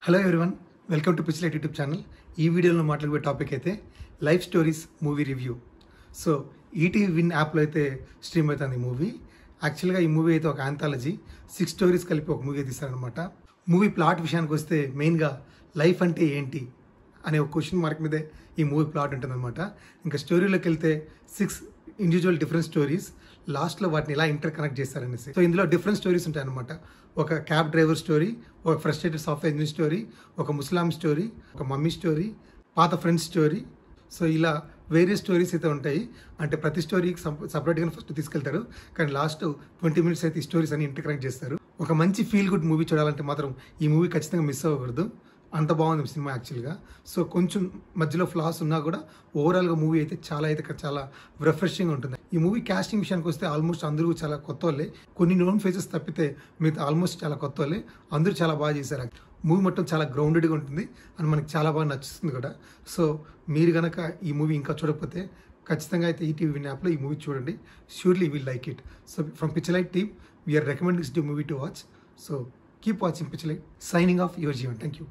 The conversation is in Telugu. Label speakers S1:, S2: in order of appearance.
S1: Hello everyone, welcome to pitch light YouTube channel. ఈ వీడియోలో మాట్లాడే టాపిక్ అయితే life stories movie review. So ETV win యాప్లో అయితే స్ట్రీమ్ అవుతుంది ఈ మూవీ. యాక్చువల్గా ఈ మూవీ అయితే ఒక ఆంథాలజీ, 6 స్టోరీస్ కలిపి ఒక మూవీ తీస్తారనమాట. మూవీ ప్లాట్ విషయానికి వస్తే మెయిన్గా లైఫ్ అంటే ఏంటి అనే ఒక క్వశ్చన్ మార్క్ మీదే ఈ మూవీ ప్లాట్ ఉంటుందన్నమాట. ఇంకా స్టోరీలోకి వెళ్తే 6 ఇండివిజువల్ డిఫరెంట్ స్టోరీస్, లాస్ట్లో వాటిని ఎలా ఇంటర్ కనెక్ట్ చేస్తారనేసి. సో ఇందులో డిఫరెంట్ స్టోరీస్ ఉంటాయన్నమాట. ఒక క్యాబ్ డ్రైవర్ స్టోరీ, ఒక ఫ్రస్ట్రేటెడ్ సాఫ్ట్వేర్ ఇంజనీర్ స్టోరీ, ఒక ముస్లాం స్టోరీ, ఒక మమ్మీ స్టోరీ, పాత ఫ్రెండ్స్ స్టోరీ. సో ఇలా వేరియస్ స్టోరీస్ అయితే ఉంటాయి. అంటే ప్రతి స్టోరీకి సపరేట్గా ఫస్ట్ తీసుకెళ్తారు, కానీ లాస్ట్ 20 మినిట్స్ అయితే ఈ స్టోరీస్ అన్ని ఇంటర్ కనెక్ట్ చేస్తారు. ఒక మంచి ఫీల్ గుడ్ మూవీ చూడాలంటే మాత్రం ఈ మూవీ ఖచ్చితంగా మిస్ అవ్వకూడదు. అంత బాగుంది సినిమా యాక్చువల్గా. సో కొంచెం మధ్యలో ఫ్లాస్ ఉన్నా కూడా ఓవరాల్గా మూవీ అయితే చాలా రిఫ్రెషింగ్ ఉంటుంది. ఈ మూవీ కాస్టింగ్ విషయానికి వస్తే ఆల్మోస్ట్ అందరూ చాలా కొత్త వాళ్ళే, కొన్ని నోన్ ఫేసెస్ తప్పితే మిగతా ఆల్మోస్ట్ చాలా కొత్త వాళ్ళే. అందరూ చాలా బాగా చేశారు. మూవీ మొత్తం చాలా గ్రౌండెడ్గా ఉంటుంది అండ్ మనకి చాలా బాగా నచ్చుతుంది కూడా. సో మీరు కనుక ఈ మూవీ ఇంకా చూడకపోతే ఖచ్చితంగా అయితే ఈటీవీ విన్ యాప్లో ఈ మూవీ చూడండి. Surely will like it. So from Pitch Light team we're recommending this movie to watch. So keep watching Pitch Light. Signing off your Jeevan. Thank you.